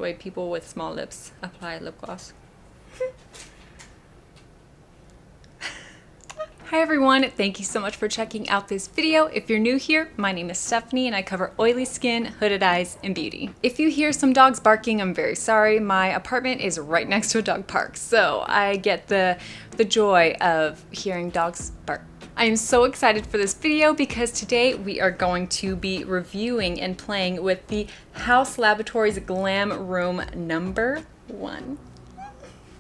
the way people with small lips apply lip gloss. Hi everyone, thank you so much for checking out this video. If you're new here, my name is Stephanie and I cover oily skin, hooded eyes, and beauty. If you hear some dogs barking, I'm very sorry. My apartment is right next to a dog park, so I get the joy of hearing dogs bark. I am so excited for this video because today we are going to be reviewing and playing with the Haus Laboratories Glam Room number 1.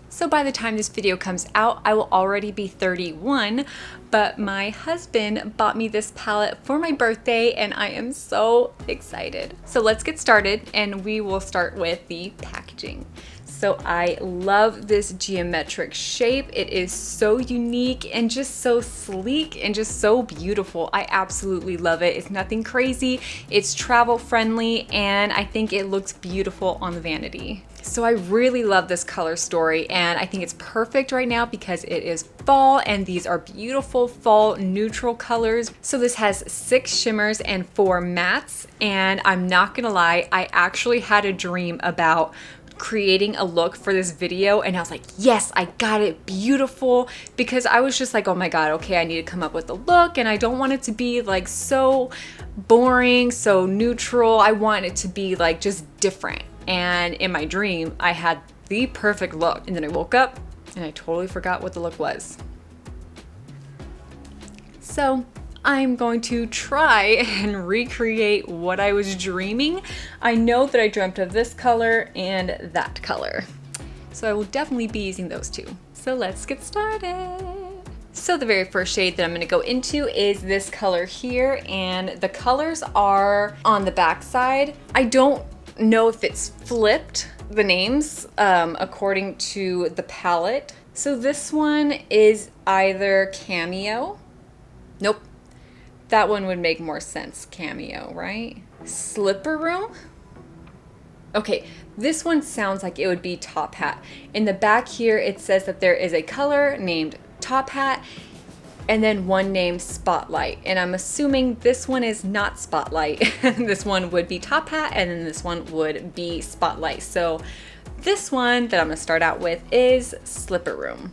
So by the time this video comes out, I will already be 31, but my husband bought me this palette for my birthday and I am so excited. So let's get started and we will start with the packaging. So I love this geometric shape. It is so unique and just so sleek and just so beautiful. I absolutely love it. It's nothing crazy. It's travel friendly and I think it looks beautiful on the vanity. So I really love this color story and I think it's perfect right now because it is fall and these are beautiful fall neutral colors. So this has 6 shimmers and 4 mattes, and I'm not gonna lie, I actually had a dream about creating a look for this video and I was like, yes, I got it, beautiful, because I was just like, oh my god, okay, I need to come up with a look and I don't want it to be like so boring, so neutral. I want it to be like just different. And in my dream, I had the perfect look. And then I woke up and I totally forgot what the look was. So I'm going to try and recreate what I was dreaming. I know that I dreamt of this color and that color. So I will definitely be using those two. So let's get started. So the very first shade that I'm going to go into is this color here, and the colors are on the back side. I don't know if it's flipped, the names, according to the palette. So this one is either Cameo. Nope. That one would make more sense, Cameo, right? Slipper Room? Okay, this one sounds like it would be Top Hat. In the back here, it says that there is a color named Top Hat and then one named Spotlight. And I'm assuming this one is not Spotlight. This one would be Top Hat and then this one would be Spotlight. So this one that I'm gonna start out with is Slipper Room.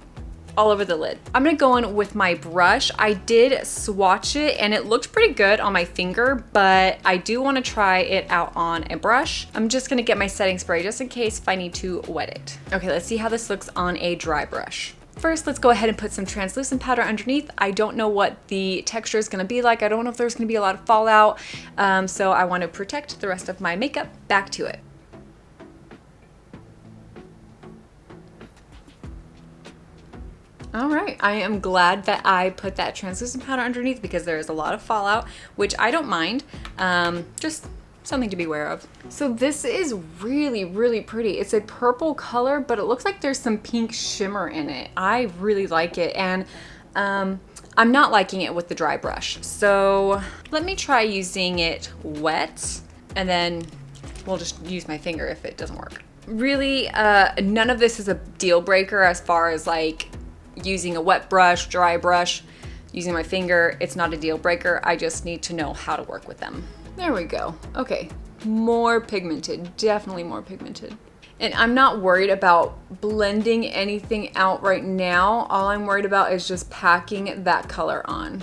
All over the lid. I'm gonna go in with my brush. I did swatch it and it looked pretty good on my finger, but I do wanna try it out on a brush. I'm just gonna get my setting spray just in case if I need to wet it. Okay, let's see how this looks on a dry brush. First, let's go ahead and put some translucent powder underneath. I don't know what the texture is gonna be like. I don't know if there's gonna be a lot of fallout, so I want to protect the rest of my makeup. Back to it. All right, I am glad that I put that translucent powder underneath because there is a lot of fallout, which I don't mind. Just something to be aware of. So this is really, really pretty. It's a purple color, but it looks like there's some pink shimmer in it. I really like it, and I'm not liking it with the dry brush. So let me try using it wet, and then we'll just use my finger if it doesn't work. Really, none of this is a deal breaker as far as like using a wet brush, dry brush, using my finger. It's not a deal breaker. I just need to know how to work with them. There we go. Okay, more pigmented, definitely more pigmented. And I'm not worried about blending anything out right now. All I'm worried about is just packing that color on.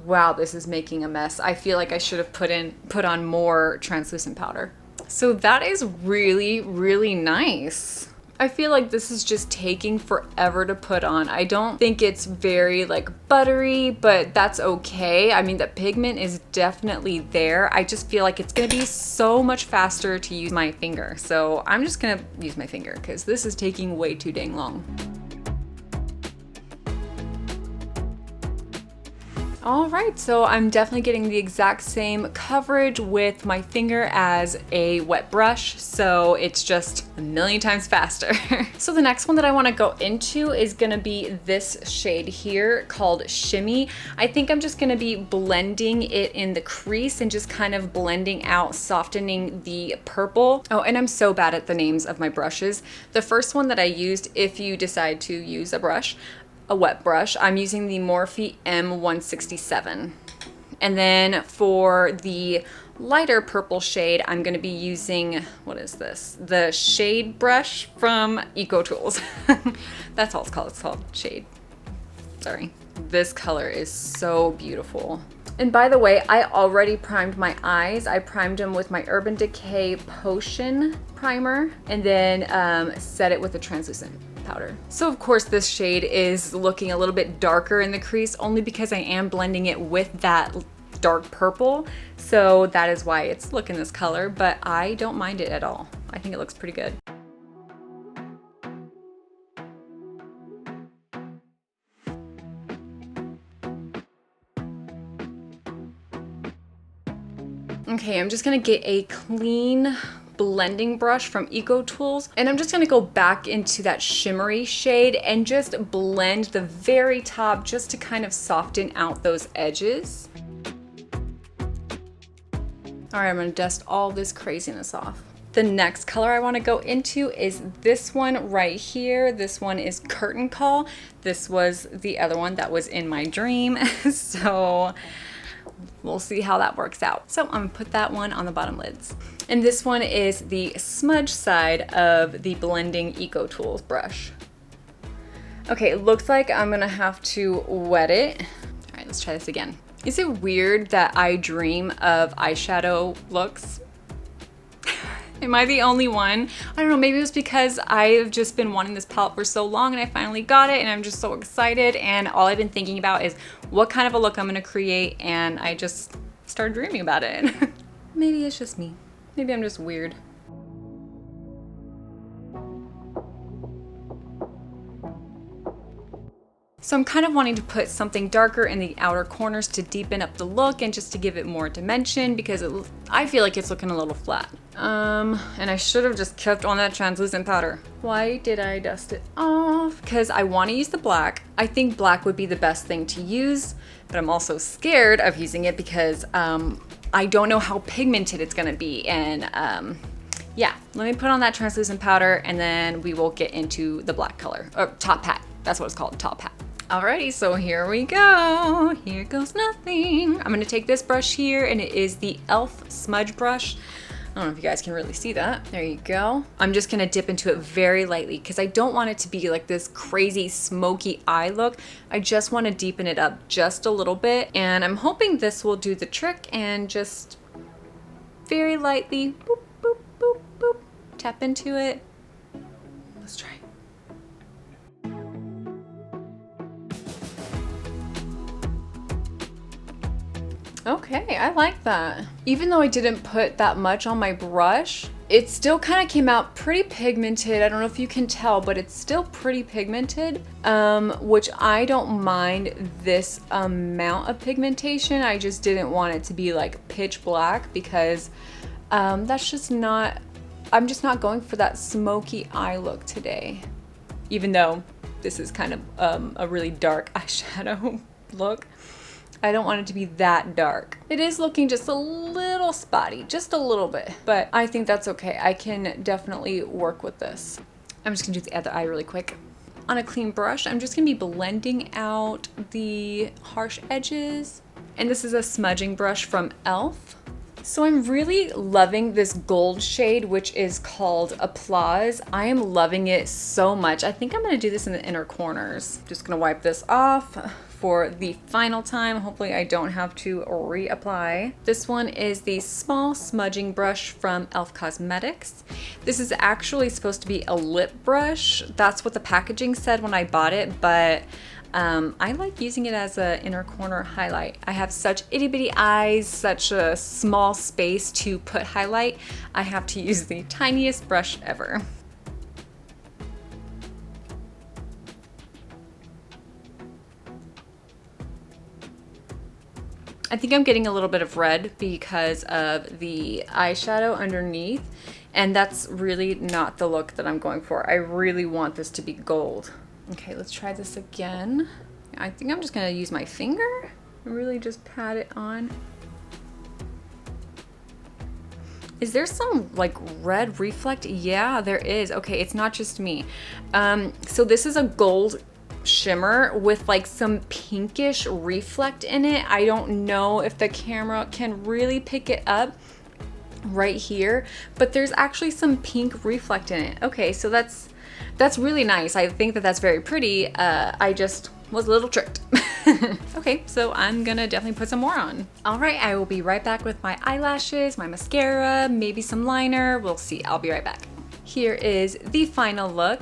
Wow, this is making a mess. I feel like I should have put on more translucent powder. So that is really, really nice. I feel like this is just taking forever to put on. I don't think it's very like buttery, but that's okay. I mean, the pigment is definitely there. I just feel like it's gonna be so much faster to use my finger. So I'm just gonna use my finger because this is taking way too dang long. All right, so I'm definitely getting the exact same coverage with my finger as a wet brush, so it's just a million times faster. So the next one that I wanna go into is gonna be this shade here called Shimmy. I think I'm just gonna be blending it in the crease and just kind of blending out, softening the purple. Oh, and I'm so bad at the names of my brushes. The first one that I used, if you decide to use a brush, a wet brush, I'm using the Morphe M167. And then for the lighter purple shade, I'm gonna be using, what is this? The shade brush from Eco Tools. That's all it's called shade. Sorry. This color is so beautiful. And by the way, I already primed my eyes. I primed them with my Urban Decay Potion primer and then set it with a translucent powder. So of course this shade is looking a little bit darker in the crease only because I am blending it with that dark purple. So that is why it's looking this color, but I don't mind it at all. I think it looks pretty good. Okay, I'm just gonna get a clean blending brush from Eco Tools, and I'm just gonna go back into that shimmery shade and just blend the very top just to kind of soften out those edges. All right, I'm gonna dust all this craziness off. The next color I wanna go into is this one right here. This one is Curtain Call. This was the other one that was in my dream, so we'll see how that works out. So I'm gonna put that one on the bottom lids. And this one is the smudge side of the blending Eco Tools brush. Okay, it looks like I'm gonna have to wet it. All right, let's try this again. Is it weird that I dream of eyeshadow looks? Am I the only one? I don't know, maybe it was because I've just been wanting this palette for so long and I finally got it and I'm just so excited, and all I've been thinking about is what kind of a look I'm gonna create, and I just started dreaming about it. Maybe it's just me. Maybe I'm just weird. So I'm kind of wanting to put something darker in the outer corners to deepen up the look and just to give it more dimension, because I feel like it's looking a little flat. And I should have just kept on that translucent powder. Why did I dust it off? Because I want to use the black. I think black would be the best thing to use, but I'm also scared of using it because I don't know how pigmented it's gonna be. And yeah, let me put on that translucent powder and then we will get into the black color, or top hat. That's what it's called, top hat. Alrighty, so here we go. Here goes nothing. I'm gonna take this brush here, and it is the e.l.f. smudge brush. I don't know if you guys can really see that. There you go. I'm just gonna dip into it very lightly because I don't want it to be like this crazy smoky eye look. I just wanna deepen it up just a little bit, and I'm hoping this will do the trick, and just very lightly, boop, boop, boop, boop, tap into it. Let's try. Okay, I like that. Even though I didn't put that much on my brush, it still kind of came out pretty pigmented. I don't know if you can tell, but it's still pretty pigmented, which I don't mind this amount of pigmentation. I just didn't want it to be like pitch black because that's just not, I'm just not going for that smoky eye look today. Even though this is kind of a really dark eyeshadow look. I don't want it to be that dark. It is looking just a little spotty, just a little bit, but I think that's okay. I can definitely work with this. I'm just gonna do the other eye really quick. On a clean brush, I'm just gonna be blending out the harsh edges. And this is a smudging brush from e.l.f. So I'm really loving this gold shade, which is called Applause. I am loving it so much. I think I'm gonna do this in the inner corners. Just gonna wipe this off for the final time. Hopefully I don't have to reapply. This one is the small smudging brush from e.l.f. Cosmetics. This is actually supposed to be a lip brush. That's what the packaging said when I bought it, but I like using it as an inner corner highlight. I have such itty bitty eyes, such a small space to put highlight. I have to use the tiniest brush ever. I think I'm getting a little bit of red because of the eyeshadow underneath, and that's really not the look that I'm going for. I really want this to be gold. Okay, let's try this again. I think I'm just gonna use my finger and really just pat it on. Is there some like red reflect? Yeah, there is. Okay, it's not just me. So this is a gold shimmer with like some pinkish reflect in it. I don't know if the camera can really pick it up right here, but there's actually some pink reflect in it. Okay, so that's really nice. I think that that's very pretty. I just was a little tricked. Okay, so I'm gonna definitely put some more on. All right, I will be right back with my eyelashes, my mascara, maybe some liner. We'll see. I'll be right back. Here is the final look.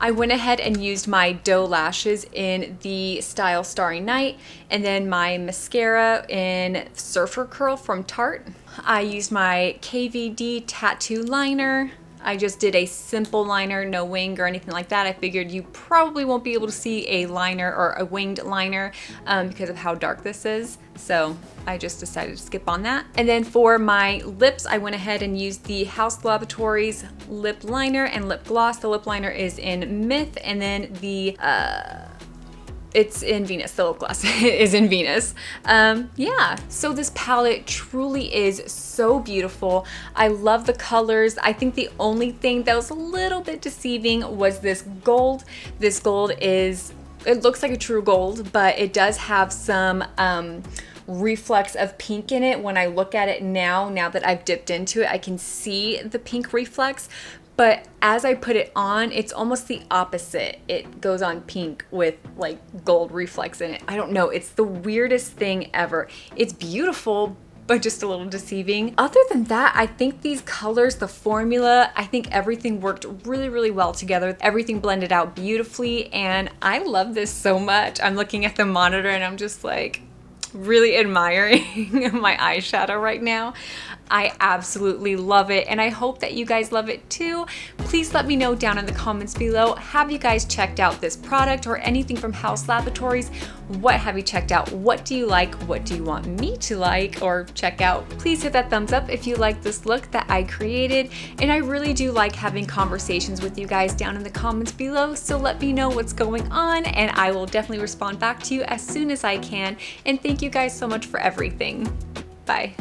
I went ahead and used my doe lashes in the style Starry Night, and then my mascara in Surfer Curl from Tarte. I used my KVD tattoo liner. I just did a simple liner, no wing or anything like that. I figured you probably won't be able to see a liner or a winged liner because of how dark this is. So I just decided to skip on that. And then for my lips, I went ahead and used the Haus Laboratories lip liner and lip gloss. The lip liner is in Myth, and then the it's in Venus. The lip gloss is in Venus. Yeah, so this palette truly is so beautiful. I love the colors. I think the only thing that was a little bit deceiving was this gold. This gold is, it looks like a true gold, but it does have some reflex of pink in it. When I look at it now that I've dipped into it, I can see the pink reflex. But as I put it on, it's almost the opposite. It goes on pink with like gold reflex in it. I don't know, it's the weirdest thing ever. It's beautiful, but just a little deceiving. Other than that, I think these colors, the formula, I think everything worked really, really well together. Everything blended out beautifully, and I love this so much. I'm looking at the monitor and I'm just like really admiring my eyeshadow right now. I absolutely love it, and I hope that you guys love it too. Please let me know down in the comments below. Have you guys checked out this product or anything from Haus Laboratories? What have you checked out? What do you like? What do you want me to like or check out? Please hit that thumbs up if you like this look that I created, and I really do like having conversations with you guys down in the comments below, so let me know what's going on, and I will definitely respond back to you as soon as I can. And thank you guys so much for everything. Bye.